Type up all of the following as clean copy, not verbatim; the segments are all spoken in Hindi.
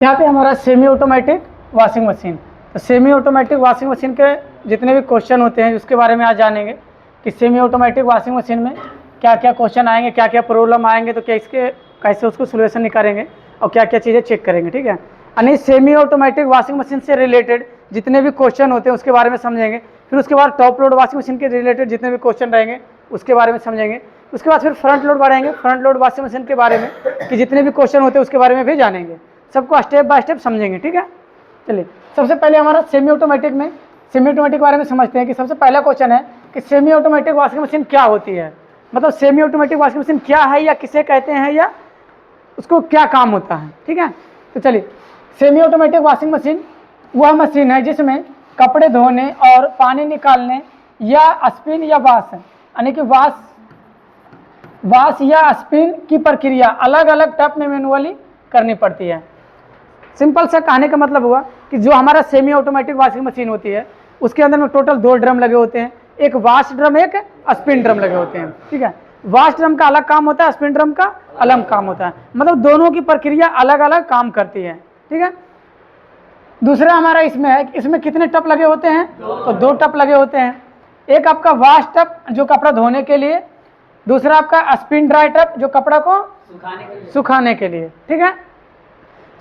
यहाँ पे हमारा सेमी ऑटोमेटिक वॉशिंग मशीन। तो सेमी ऑटोमेटिक वॉशिंग मशीन के जितने भी क्वेश्चन होते हैं उसके बारे में आज जानेंगे कि सेमी ऑटोमेटिक वॉशिंग मशीन में क्या क्या क्वेश्चन आएंगे, क्या क्या प्रॉब्लम आएंगे, तो क्या इसके कैसे उसको सोल्यूशन निकालेंगे और क्या क्या चीज़ें चेक करेंगे। ठीक है, यानी सेमी ऑटोमेटिक वॉशिंग मशीन से रिलेटेड जितने भी क्वेश्चन होते हैं उसके बारे में समझेंगे। फिर उसके बाद टॉप लोड वॉशिंग मशीन के रिलेटेड जितने भी क्वेश्चन रहेंगे उसके बारे में समझेंगे। उसके बाद फिर फ्रंट लोड बढ़ाएंगे, फ्रंट लोड वॉशिंग मशीन के बारे में कि जितने भी क्वेश्चन होते हैं उसके बारे में भी जानेंगे। सबको स्टेप बाय स्टेप समझेंगे। ठीक है, चलिए सबसे पहले हमारा सेमी ऑटोमेटिक में सेमी ऑटोमेटिक के बारे में समझते हैं कि सबसे पहला क्वेश्चन है कि सेमी ऑटोमेटिक वॉशिंग मशीन क्या होती है, मतलब सेमी ऑटोमेटिक वॉशिंग मशीन क्या है या किसे कहते हैं या उसको क्या काम होता है। ठीक है, तो चलिए सेमी ऑटोमेटिक वॉशिंग मशीन वह मशीन है जिसमें कपड़े धोने और पानी निकालने या स्पिन या वॉश यानी कि वॉश या स्पिन की प्रक्रिया अलग अलग टप में मैनुअली करनी पड़ती है। सिंपल सा कहने का मतलब हुआ कि जो हमारा सेमी ऑटोमेटिक वॉशिंग मशीन होती है उसके अंदर में टोटल 2 ड्रम लगे होते हैं, एक वॉश ड्रम एक स्पिन ड्रम लगे होते हैं। ठीक है, वॉश ड्रम का अलग काम होता है, स्पिन ड्रम का अलग काम होता है, मतलब दोनों की प्रक्रिया अलग अलग काम करती है। ठीक है, दूसरा हमारा इसमें है कि इसमें कितने टप लगे होते हैं, तो 2 टप लगे होते हैं। एक आपका वॉश टप जो कपड़ा धोने के लिए, दूसरा आपका स्पिन ड्राई टप जो कपड़ा को सुखाने के लिए। ठीक है,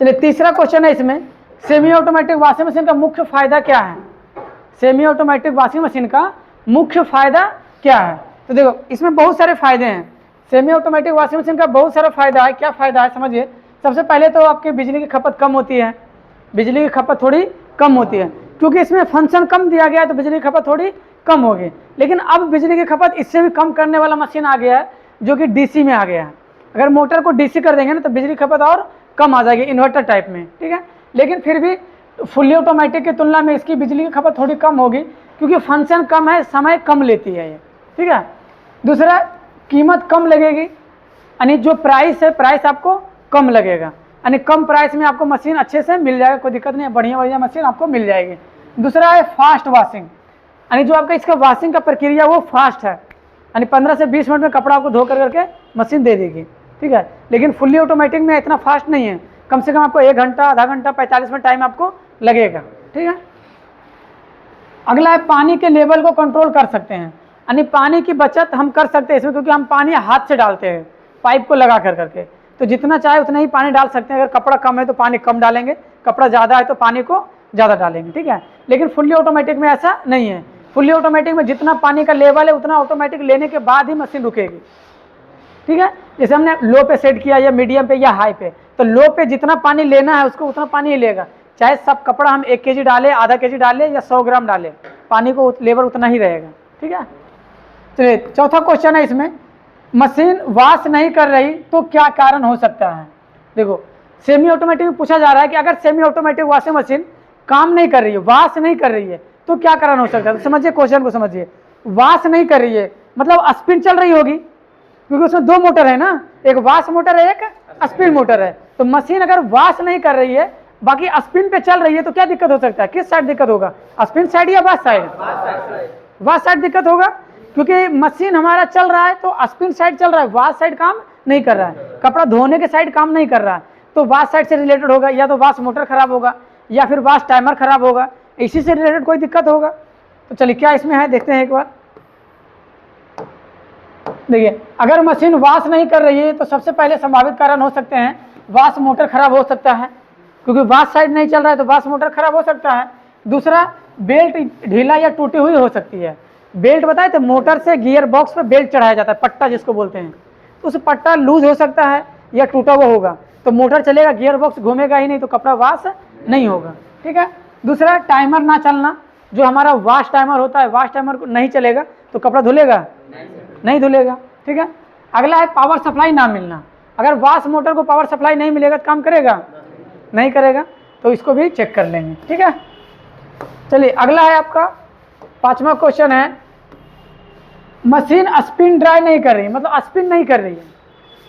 चलिए तीसरा क्वेश्चन है इसमें सेमी ऑटोमेटिक वॉशिंग मशीन का मुख्य फायदा क्या है। सेमी ऑटोमेटिक वॉशिंग मशीन का मुख्य फायदा क्या है, तो देखो इसमें बहुत सारे फायदे हैं। सेमी ऑटोमेटिक वॉशिंग मशीन का बहुत सारा फायदा है। क्या फायदा है समझिए। सबसे पहले तो आपकी बिजली की खपत कम होती है, बिजली की खपत थोड़ी कम होती है क्योंकि इसमें फंक्शन कम दिया गया है तो बिजली की खपत थोड़ी कम होगी। लेकिन अब बिजली की खपत इससे भी कम करने वाला मशीन आ गया है जो कि डीसी में आ गया है। अगर मोटर को डीसी कर देंगे ना तो बिजली की खपत और कम आ जाएगी इन्वर्टर टाइप में। ठीक है, लेकिन फिर भी फुल्ली ऑटोमेटिक की तुलना में इसकी बिजली की खपत थोड़ी कम होगी क्योंकि फंक्शन कम है, समय कम लेती है ये। ठीक है, दूसरा कीमत कम लगेगी, यानी जो प्राइस है प्राइस आपको कम लगेगा, यानी कम प्राइस में आपको मशीन अच्छे से मिल जाएगा, कोई दिक्कत नहीं है, बढ़िया बढ़िया मशीन आपको मिल जाएगी। दूसरा है फास्ट वॉशिंग, यानी जो आपका इसका वॉशिंग का प्रक्रिया वो फास्ट है, यानी 15 से 20 मिनट में कपड़ा आपको धो करके मशीन दे देगी। ठीक है, लेकिन फुल्ली ऑटोमेटिक में इतना फास्ट नहीं है, कम से कम आपको 1 घंटा आधा घंटा 45 मिनट टाइम आपको लगेगा। ठीक है, अगला है पानी के लेवल को कंट्रोल कर सकते हैं, यानी पानी की बचत हम कर सकते हैं इसमें क्योंकि हम पानी हाथ से डालते हैं पाइप को लगा करके, तो जितना चाहे उतना ही पानी डाल सकते हैं। अगर कपड़ा कम है तो पानी कम डालेंगे, कपड़ा ज़्यादा है तो पानी को ज़्यादा डालेंगे। ठीक है, लेकिन फुल्ली ऑटोमेटिक में ऐसा नहीं है। फुल्ली ऑटोमेटिक में जितना पानी का लेवल है उतना ऑटोमेटिक लेने के बाद ही मशीन रुकेगी। ठीक है, जैसे हमने लो पे सेट किया या मीडियम पे या हाई पे, तो लो पे जितना पानी लेना है उसको उतना पानी ही लेगा, चाहे सब कपड़ा हम 1 kg डालें, आधा kg डालें या 100 ग्राम डालें, पानी को लेवल उतना ही रहेगा। ठीक है, चलिए चौथा क्वेश्चन है इसमें मशीन वॉश नहीं कर रही तो क्या कारण हो सकता है। देखो सेमी ऑटोमेटिक में पूछा जा रहा है कि अगर सेमी ऑटोमेटिक वॉशिंग मशीन काम नहीं कर रही है, वॉश नहीं कर रही है तो क्या कारण हो सकता है। तो समझिए क्वेश्चन को समझिए, वॉश नहीं कर रही है मतलब स्पिन चल रही होगी क्योंकि उसमें 2 मोटर है ना, एक वॉश मोटर है एक स्पिन मोटर है। तो मशीन अगर वॉश नहीं कर रही है बाकी स्पिन पे चल रही है तो क्या दिक्कत हो सकता है, किस साइड दिक्कत होगा, स्पिन साइड या वॉश साइड, वॉश साइड दिक्कत होगा क्योंकि मशीन हमारा चल रहा है तो स्पिन साइड चल रहा है, वॉश साइड काम नहीं कर रहा है, कपड़ा धोने के साइड काम नहीं कर रहा है, तो वॉश साइड से रिलेटेड होगा, या तो वॉश मोटर खराब होगा या फिर वॉश टाइमर खराब होगा, इसी से रिलेटेड कोई दिक्कत होगा। तो चलिए क्या इसमें है देखते हैं एक बार। देखिए अगर मशीन वॉश नहीं कर रही है तो सबसे पहले संभावित कारण हो सकते हैं वॉश मोटर खराब हो सकता है क्योंकि वॉश साइड नहीं चल रहा है तो वॉश मोटर खराब हो सकता है। दूसरा बेल्ट ढीला या टूटी हुई हो सकती है। बेल्ट बताए तो मोटर से गियर बॉक्स पे बेल्ट चढ़ाया जाता है, पट्टा जिसको बोलते हैं, उस पट्टा लूज हो सकता है या टूटा हुआ होगा तो मोटर चलेगा, गियर बॉक्स घूमेगा ही नहीं तो कपड़ा वॉश नहीं होगा। ठीक है, दूसरा टाइमर ना चलना, जो हमारा वॉश टाइमर होता है वॉश टाइमर नहीं चलेगा तो कपड़ा धुलेगा नहीं धुलेगा। ठीक है, अगला है पावर सप्लाई ना मिलना, अगर वॉश मोटर को पावर सप्लाई नहीं मिलेगा तो काम करेगा नहीं करेगा, तो इसको भी चेक कर लेंगे। ठीक है, चलिए अगला है आपका 5वां क्वेश्चन है मशीन स्पिन ड्राई नहीं कर रही, मतलब स्पिन नहीं कर रही है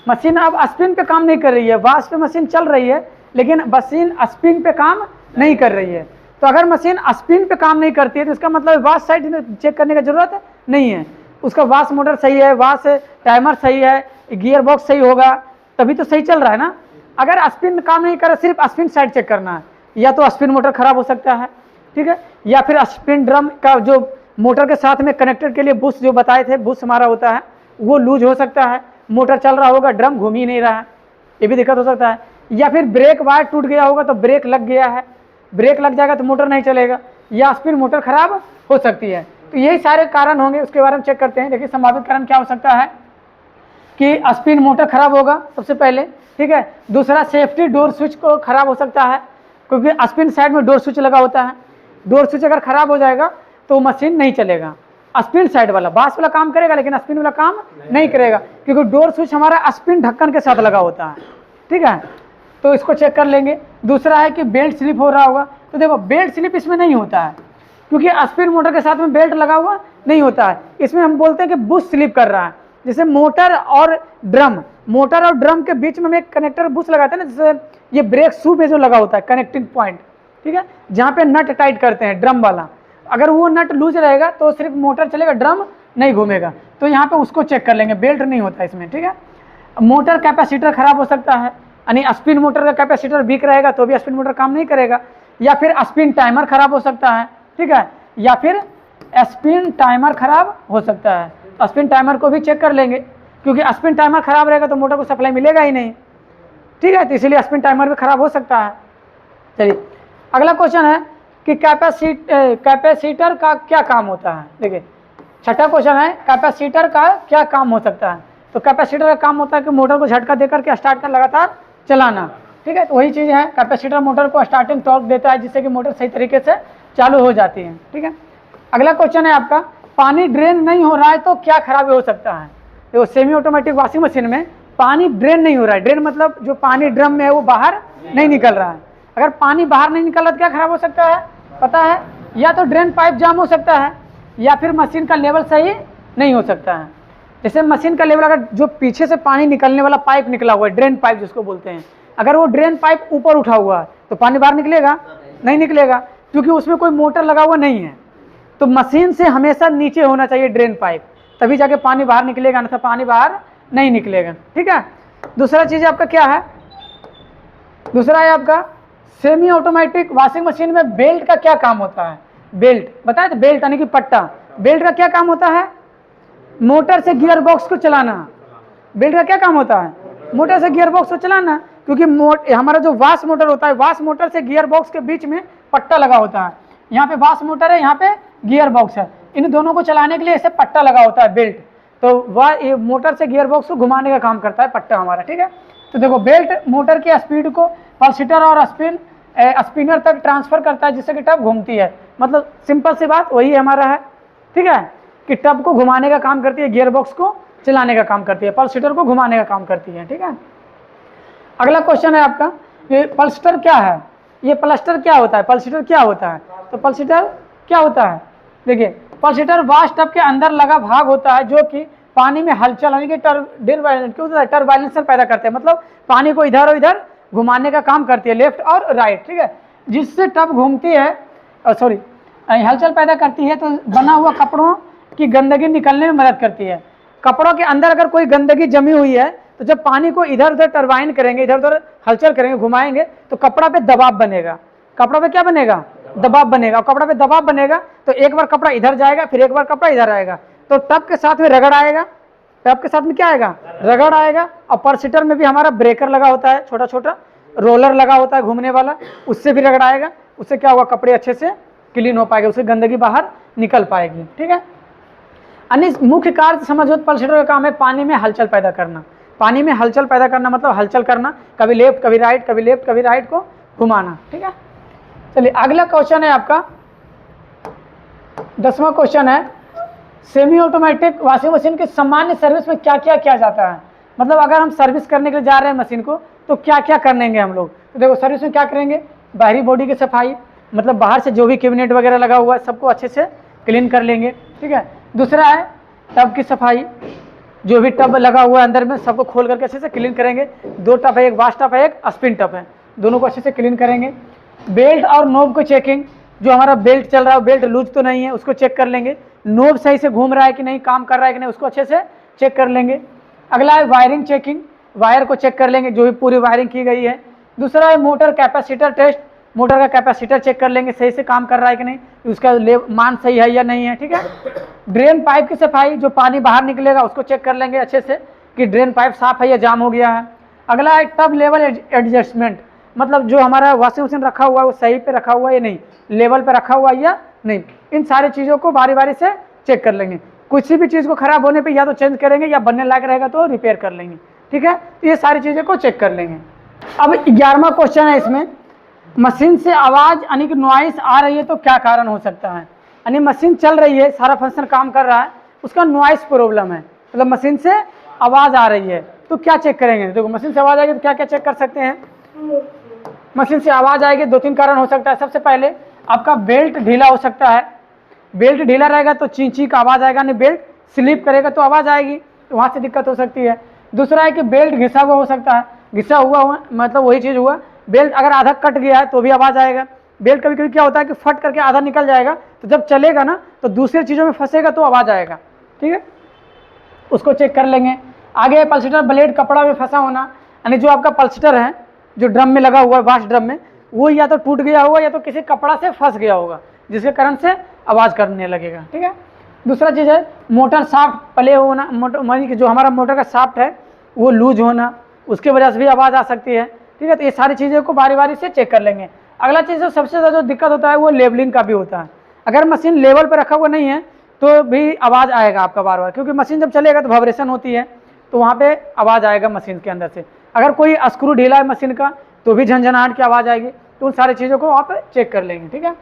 मशीन, अब स्पिन पे काम नहीं कर रही है, वॉश पे मशीन चल रही है लेकिन मशीन स्पिन पे काम नहीं कर रही है। तो अगर मशीन स्पिन पे काम नहीं करती है तो इसका मतलब वॉश साइड चेक करने की जरूरत नहीं है, उसका वॉश मोटर सही है, वॉश टाइमर सही है, गियर बॉक्स सही होगा तभी तो सही चल रहा है ना। अगर स्पिन काम नहीं कर रहा, सिर्फ स्पिन साइड चेक करना है, या तो स्पिन मोटर खराब हो सकता है, ठीक है, या फिर स्पिन ड्रम का जो मोटर के साथ में कनेक्टर के लिए बुश जो बताए थे, बुश हमारा होता है वो लूज हो सकता है, मोटर चल रहा होगा, ड्रम घूम ही नहीं रहा है, ये भी दिक्कत हो सकता है। या फिर ब्रेक वायर टूट गया होगा तो ब्रेक लग गया है, ब्रेक लग जाएगा तो मोटर नहीं चलेगा, या स्पिन मोटर खराब हो सकती है। तो यही सारे कारण होंगे, उसके बारे में चेक करते हैं। देखिए संभावित कारण क्या हो सकता है कि स्पिन मोटर खराब होगा सबसे पहले, ठीक है। दूसरा, सेफ्टी डोर स्विच को खराब हो सकता है, क्योंकि स्पिन साइड में डोर स्विच लगा होता है, डोर स्विच अगर खराब हो जाएगा तो मशीन नहीं चलेगा। स्पिन साइड वाला, बास वाला काम करेगा लेकिन स्पिन वाला काम नहीं करेगा, क्योंकि डोर स्विच हमारा स्पिन ढक्कन के साथ लगा होता है, ठीक है। तो इसको चेक कर लेंगे। दूसरा है कि बेल्ट स्लिप हो रहा होगा, तो देखो बेल्ट स्लिप इसमें नहीं होता है, क्योंकि स्पिन मोटर के साथ में बेल्ट लगा हुआ नहीं होता है। इसमें हम बोलते हैं कि बुश स्लिप कर रहा है, जैसे मोटर और ड्रम के बीच में हम एक कनेक्टर बुश लगाते हैं ना, जैसे ये ब्रेक शू में जो लगा होता है कनेक्टिंग पॉइंट, ठीक है, जहाँ पे नट टाइट करते हैं ड्रम वाला, अगर वो नट लूज रहेगा तो सिर्फ मोटर चलेगा, ड्रम नहीं घूमेगा। तो यहाँ पे उसको चेक कर लेंगे, बेल्ट नहीं होता इसमें, ठीक है। मोटर कैपेसिटर खराब हो सकता है, यानी स्पिन मोटर का कैपेसिटर वीक रहेगा तो भी स्पिन मोटर काम नहीं करेगा, या फिर स्पिन टाइमर खराब हो सकता है, ठीक है, या फिर स्पिन टाइमर खराब हो सकता है। स्पिन टाइमर को भी चेक कर लेंगे, क्योंकि स्पिन टाइमर खराब रहेगा तो मोटर को सप्लाई मिलेगा ही नहीं, ठीक है, तो इसीलिए स्पिन टाइमर भी खराब हो सकता है। चलिए अगला क्वेश्चन है कि कैपेसिटर का क्या काम होता है। देखिए छठा क्वेश्चन है, कैपेसिटर का क्या काम हो सकता है। तो कैपेसिटर का काम होता है कि मोटर को झटका देकर के स्टार्ट कर लगातार चलाना, ठीक है, तो वही चीज़ है, कैपेसिटर मोटर को स्टार्टिंग टॉर्क देता है जिससे कि मोटर सही तरीके से चालू हो जाती है, ठीक है। अगला क्वेश्चन है आपका, पानी ड्रेन नहीं हो रहा है तो क्या खराबी हो सकता है। देखो सेमी ऑटोमेटिक वॉशिंग मशीन में पानी ड्रेन नहीं हो रहा है, ड्रेन मतलब जो पानी ड्रम में है वो बाहर नहीं निकल रहा है। अगर पानी बाहर नहीं निकल रहा तो क्या खराब हो सकता है पता है, या तो ड्रेन पाइप जाम हो सकता है, या फिर मशीन का लेवल सही नहीं हो सकता है। जैसे मशीन का लेवल, अगर जो पीछे से पानी निकलने वाला पाइप निकला हुआ है, ड्रेन पाइप जिसको बोलते हैं, अगर वो ड्रेन पाइप ऊपर उठा हुआ है तो पानी बाहर निकलेगा नहीं निकलेगा, क्योंकि उसमें कोई मोटर लगा हुआ नहीं है। तो मशीन से हमेशा नीचे होना चाहिए ड्रेन पाइप, तभी जाके पानी बाहर निकलेगा, अन्यथा पानी बाहर नहीं निकलेगा, ठीक है। दूसरा चीज़ आपका क्या है, दूसरा है आपका सेमी ऑटोमेटिक वॉशिंग मशीन में बेल्ट का क्या काम होता है। बेल्ट बताए तो, बेल्ट यानी कि पट्टा, बेल्ट का क्या काम होता है, मोटर से गियर बॉक्स को चलाना। बेल्ट का क्या काम होता है, मोटर से गियर बॉक्स को चलाना, क्योंकि हमारा जो वाश मोटर होता है, वाश मोटर से गियर बॉक्स के बीच में पट्टा लगा होता है, यहाँ पे वाश मोटर है, यहाँ पे गियर बॉक्स है, इन दोनों को चलाने के लिए ऐसे पट्टा लगा होता है बेल्ट, तो वह मोटर से गियर बॉक्स को घुमाने का काम करता है पट्टा हमारा, ठीक है। तो देखो बेल्ट मोटर की स्पीड को पल्सेटर और स्पिनर तक ट्रांसफर करता है, जिससे कि टब घूमती है। मतलब सिंपल सी बात वही हमारा है, ठीक है, कि टब को घुमाने का काम करती है, गियर बॉक्स को चलाने का काम करती है, पल्सेटर को घुमाने का काम करती है, ठीक है। अगला क्वेश्चन है आपका, ये पल्सेटर क्या है, ये पल्सेटर क्या होता है, पल्सेटर क्या होता है। तो पल्सेटर क्या होता है, देखिए पल्सेटर वाश टब के अंदर लगा भाग होता है जो कि पानी में हलचल यानी कि टर्बाइलेशन पैदा करते हैं, मतलब पानी को इधर और इधर घुमाने का काम करती है, लेफ्ट और राइट, ठीक है, जिससे टब घूमती है, हलचल पैदा करती है, तो बना हुआ कपड़ों की गंदगी निकलने में मदद करती है। कपड़ों के अंदर अगर कोई गंदगी जमी हुई है तो जब पानी को इधर उधर टरबाइन करेंगे, इधर उधर हलचल करेंगे, घुमाएंगे, तो कपड़ा पे दबाव बनेगा, कपड़ा पे क्या बनेगा, दबाव बनेगा, और कपड़ा पे दबाव बनेगा तो एक बार कपड़ा इधर जाएगा, फिर एक बार कपड़ा इधर आएगा, तो टब के साथ में रगड़ आएगा, टब के साथ में क्या आएगा, रगड़ आएगा। और पल्सेटर में भी हमारा ब्रेकर लगा होता है, छोटा छोटा रोलर लगा होता है घूमने वाला, उससे भी रगड़ आएगा, उससे क्या होगा, कपड़े अच्छे से क्लीन हो पाएगा, उससे गंदगी बाहर निकल पाएगी, ठीक है। अन्य मुख्य कार्य समझो, पल्सेटर का काम है पानी में हलचल पैदा करना, पानी में हलचल पैदा करना मतलब हलचल करना, कभी लेफ्ट कभी राइट, कभी लेफ्ट कभी राइट को घुमाना, ठीक है। चलिए अगला क्वेश्चन है आपका 10वां क्वेश्चन है, सेमी ऑटोमेटिक वॉशिंग मशीन की सामान्य सर्विस में क्या क्या किया जाता है। मतलब अगर हम सर्विस करने के लिए जा रहे हैं मशीन को तो क्या क्या करेंगे हम लोग। तो देखो सर्विस में क्या करेंगे, बाहरी बॉडी की सफाई, मतलब बाहर से जो भी कैबिनेट वगैरह लगा हुआ है सबको अच्छे से क्लीन कर लेंगे, ठीक है। दूसरा है टब की सफाई, जो भी टब लगा हुआ है अंदर में सबको खोल करके अच्छे से क्लीन करेंगे। 2 टब है, एक वाश टब है, एक स्पिन टब है, दोनों को अच्छे से क्लीन करेंगे। बेल्ट और नोब को चेकिंग, जो हमारा बेल्ट चल रहा है बेल्ट लूज तो नहीं है उसको चेक कर लेंगे, नोब सही से घूम रहा है कि नहीं, काम कर रहा है कि नहीं, उसको अच्छे से चेक कर लेंगे। अगला है वायरिंग चेकिंग, वायर को चेक कर लेंगे, जो भी पूरी वायरिंग की गई है। दूसरा है मोटर कैपेसिटर टेस्ट, मोटर का कैपेसिटर चेक कर लेंगे सही से काम कर रहा है कि नहीं, उसका मान सही है या नहीं है, ठीक है। ड्रेन पाइप की सफाई, जो पानी बाहर निकलेगा उसको चेक कर लेंगे अच्छे से कि ड्रेन पाइप साफ है या जाम हो गया है। अगला है टब लेवल एडजस्टमेंट, मतलब जो हमारा वॉशिंग मशीन रखा हुआ है वो सही पे रखा हुआ है या नहीं, लेवल पे रखा हुआ है या नहीं, इन सारी चीज़ों को बारी बारी से चेक कर लेंगे। किसी भी चीज़ को खराब होने पे या तो चेंज करेंगे या बनने लायक रहेगा तो रिपेयर कर लेंगे, ठीक है। ये सारी चीज़ों को चेक कर लेंगे। अब 11वां क्वेश्चन है इसमें, मशीन से आवाज़ यानी कि नॉइस आ रही है तो क्या कारण हो सकता है। यानी मशीन चल रही है, सारा फंक्शन काम कर रहा है, उसका नॉइस प्रॉब्लम है, मतलब मशीन से आवाज़ आ रही है तो क्या चेक करेंगे। देखो मशीन से आवाज़ आएगी तो क्या क्या चेक कर सकते हैं। मशीन से आवाज़ आएगी 2-3 कारण हो सकता है। सबसे पहले आपका बेल्ट ढीला हो सकता है, बेल्ट ढीला रहेगा तो ची ची का आवाज़ आएगा, नहीं बेल्ट स्लिप करेगा तो आवाज़ आएगी, तो वहाँ से दिक्कत हो सकती है। दूसरा है कि बेल्ट घिसा हुआ हो सकता है, घिसा हुआ मतलब वही चीज़ हुआ, बेल्ट अगर आधा कट गया है तो भी आवाज़ आएगा। बेल्ट कभी कभी क्या होता है कि फट करके आधा निकल जाएगा, तो जब चलेगा ना तो दूसरी चीज़ों में फंसेगा तो आवाज़ आएगा, ठीक है, उसको चेक कर लेंगे। आगे पल्सेटर ब्लेड कपड़ा में फंसा होना, यानी जो आपका पल्सेटर है जो ड्रम में लगा हुआ है, वाश ड्रम में, वो या तो टूट गया होगा या तो किसी कपड़ा से फंस गया होगा जिसके कारण से आवाज़ करने लगेगा, ठीक है। दूसरा चीज़ है मोटर साफ्ट प्ले होना, मोटर मानी कि जो हमारा मोटर का साफ्ट है वो लूज होना, उसकी वजह से भी आवाज़ आ सकती है, ठीक है। तो ये सारी चीज़ों को बारी बारी से चेक कर लेंगे। अगला चीज़ सबसे ज़्यादा जो दिक्कत होता है वो लेवलिंग का भी होता है। अगर मशीन लेवल पर रखा हुआ नहीं है तो भी आवाज़ आएगा आपका बार बार, क्योंकि मशीन जब चलेगा तो वाइब्रेशन होती है तो वहाँ पे आवाज़ आएगा मशीन के अंदर से। अगर कोई स्क्रू ढीला है मशीन का तो भी झंझनाहट की आवाज़ आएगी, तो उन सारी चीज़ों को आप चेक कर लेंगे, ठीक है।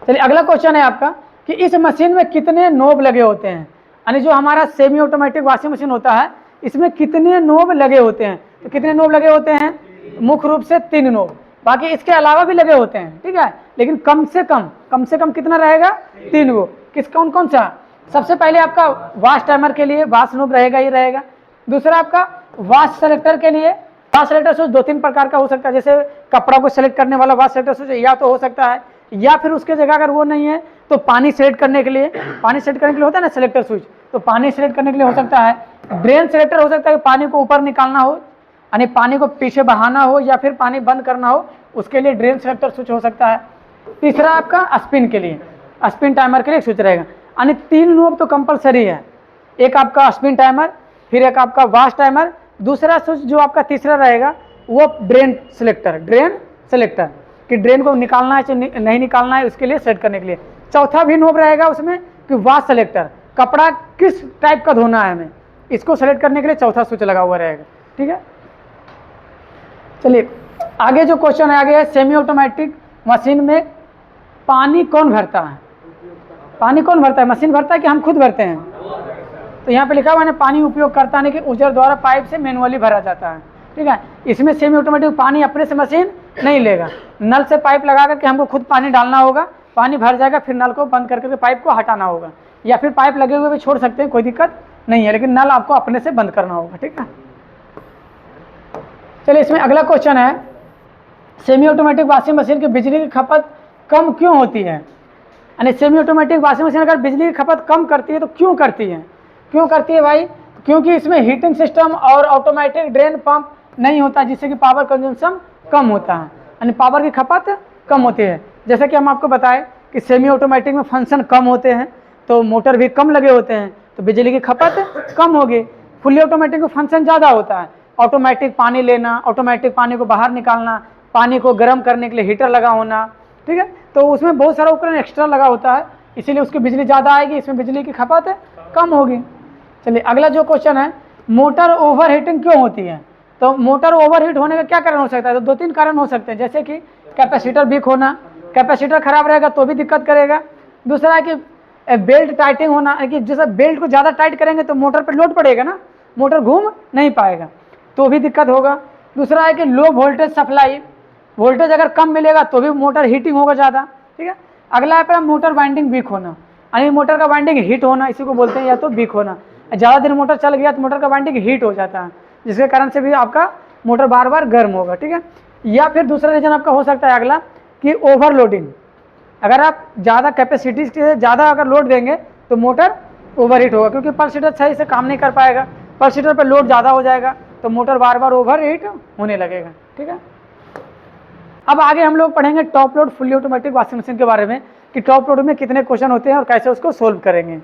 चलिए अगला क्वेश्चन है आपका कि इस मशीन में कितने नोब लगे होते हैं, यानी जो हमारा सेमी ऑटोमेटिक वॉशिंग मशीन होता है इसमें कितने नोब लगे होते हैं। तो कितने नोब लगे होते हैं, मुख्य रूप से 3 नोब, बाकी इसके अलावा भी लगे होते हैं, ठीक है, लेकिन कम से कम कितना रहेगा, 3 गो। किस कौन कौन सा, सबसे पहले आपका वॉश टाइमर के लिए वॉश नोब रहेगा ही रहेगा। दूसरा आपका वॉश सेलेक्टर के लिए, वॉश सेलेक्टर स्विच 2-3 प्रकार का हो सकता है, जैसे कपड़ा को सेलेक्ट करने वाला वॉश सेलेक्टर स्विच या तो हो सकता है, या फिर उसके जगह अगर वो नहीं है तो पानी सेलेक्ट करने के लिए, पानी सेलेक्ट करने के लिए होता है ना सेलेक्टर स्विच, तो पानी सेलेक्ट करने के लिए हो सकता है। ड्रेन सेलेक्टर हो सकता है कि पानी को ऊपर निकालना हो, यानी पानी को पीछे बहाना हो या फिर पानी बंद करना हो, उसके लिए ड्रेन सेलेक्टर स्विच हो सकता है। तीसरा आपका स्पिन के लिए, स्पिन टाइमर के लिए स्विच रहेगा, यानी 3 नोब तो कंपलसरी है, एक आपका स्पिन टाइमर, फिर एक आपका वॉश टाइमर, दूसरा स्विच जो आपका तीसरा रहेगा वो ड्रेन सेलेक्टर कि ड्रेन को निकालना है नहीं निकालना है उसके लिए सेट करने के लिए। चौथा भी नोब रहेगा उसमें कि वॉश सेलेक्टर, कपड़ा किस टाइप का धोना है हमें, इसको सेलेक्ट करने के लिए चौथा स्विच लगा हुआ रहेगा, ठीक है। चलिए आगे जो क्वेश्चन है आगे है, सेमी ऑटोमेटिक मशीन में पानी कौन भरता है। पानी कौन भरता है, मशीन भरता है कि हम खुद भरते हैं। तो यहाँ पे लिखा हुआ है पानी उपयोग करता है कि यूजर द्वारा पाइप से मैनुअली भरा जाता है, ठीक है। इसमें सेमी ऑटोमेटिक पानी अपने से मशीन नहीं लेगा, नल से पाइप लगा करके हमको खुद पानी डालना होगा, पानी भर जाएगा, फिर नल को बंद करके पाइप को हटाना होगा, या फिर पाइप लगे हुए भी छोड़ सकते हैं, कोई दिक्कत नहीं है, लेकिन नल आपको अपने से बंद करना होगा, ठीक है। चलिए इसमें अगला क्वेश्चन है, सेमी ऑटोमेटिक वॉशिंग मशीन की बिजली की खपत कम क्यों होती है। यानी सेमी ऑटोमेटिक वॉशिंग मशीन अगर बिजली की खपत कम करती है तो क्यों करती है भाई, क्योंकि इसमें हीटिंग सिस्टम और ऑटोमेटिक ड्रेन पंप नहीं होता, जिससे कि पावर कंजम्पशन कम होता है, यानी पावर की खपत कम होती है। जैसे कि हम आपको बताएं कि सेमी ऑटोमेटिक में फंक्शन कम होते हैं तो मोटर भी कम लगे होते हैं तो बिजली की खपत कम होगी। फुली ऑटोमेटिक में फंक्शन ज़्यादा होता है, ऑटोमेटिक पानी लेना, ऑटोमेटिक पानी को बाहर निकालना, पानी को गर्म करने के लिए हीटर लगा होना, ठीक है, तो उसमें बहुत सारा उपकरण एक्स्ट्रा लगा होता है, इसीलिए उसकी बिजली ज़्यादा आएगी, इसमें बिजली की खपत कम होगी। चलिए अगला जो क्वेश्चन है, मोटर ओवर हीटिंग क्यों होती है। तो मोटर ओवर हीट होने का क्या कारण हो सकता है, तो 2-3 कारण हो सकते हैं, जैसे कि कैपेसिटर वीक होना, कैपेसिटर खराब रहेगा तो भी दिक्कत करेगा। दूसरा है कि बेल्ट टाइटिंग होना, कि जैसे बेल्ट को ज़्यादा टाइट करेंगे तो मोटर पर लोड पड़ेगा ना, मोटर घूम नहीं पाएगा तो भी दिक्कत होगा। दूसरा है कि लो वोल्टेज सप्लाई, वोल्टेज अगर कम मिलेगा तो भी मोटर हीटिंग होगा ज़्यादा, ठीक है। अगला है मोटर वाइंडिंग वीक होना, यानी मोटर का वाइंडिंग हीट होना, इसी को बोलते हैं या तो वीक होना। ज़्यादा दिन मोटर चल गया तो मोटर का वाइंडिंग हीट हो जाता है, जिसके कारण से भी आपका मोटर बार बार गर्म होगा, ठीक है। या फिर दूसरा रीजन आपका हो सकता है अगला कि ओवरलोडिंग, अगर आप ज़्यादा कैपेसिटी से ज़्यादा अगर लोड देंगे तो मोटर ओवरहीट होगा, क्योंकि पल्सेटर सही से काम नहीं कर पाएगा, पल्सेटर पर लोड ज़्यादा हो जाएगा, तो मोटर बार बार ओवर हीट होने लगेगा। ठीक है, अब आगे हम लोग पढ़ेंगे top load fully automatic washing machine के बारे में कि टॉप लोड में कितने क्वेश्चन होते हैं और कैसे उसको सोल्व करेंगे।